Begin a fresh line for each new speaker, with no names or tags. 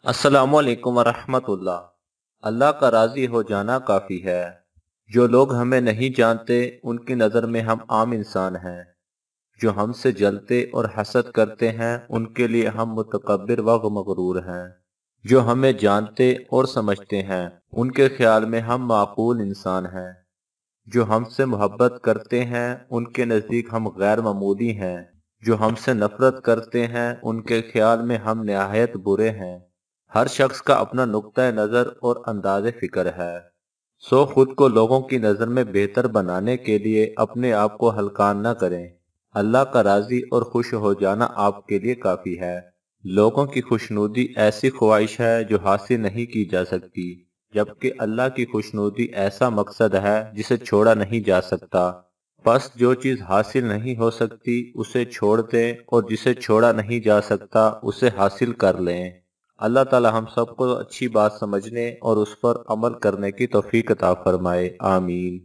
अस्सलामुअलैकुम वरहमतुल्लाह। अल्लाह का राजी हो जाना काफ़ी है। जो लोग हमें नहीं जानते उनकी नज़र में हम आम इंसान हैं। जो हमसे जलते और हसद करते हैं उनके लिए हम मुतकब्बिर व मगरूर हैं। जो हमें जानते और समझते हैं उनके ख्याल में हम माकूल इंसान हैं। जो हमसे मोहब्बत करते हैं उनके नज़दीक हम गैर मामूली हैं। जो हमसे नफरत करते हैं उनके ख्याल में हम निहायत बुरे हैं। हर शख्स का अपना नुक्ता नज़र और अंदाज़ फ़िक्र है। सो खुद को लोगों की नज़र में बेहतर बनाने के लिए अपने आप को हल्कान न करें। अल्लाह का राज़ी और खुश हो जाना आपके लिए काफ़ी है। लोगों की खुशनुदी ऐसी ख्वाहिश है जो हासिल नहीं की जा सकती, जबकि अल्लाह की खुशनुदी ऐसा मकसद है जिसे छोड़ा नहीं जा सकता। बस जो चीज़ हासिल नहीं हो सकती उसे छोड़ दें और जिसे छोड़ा नहीं जा सकता उसे हासिल कर लें। अल्लाह ताला हम सबको अच्छी बात समझने और उस पर अमल करने की तौफीक अता फरमाए। आमीन।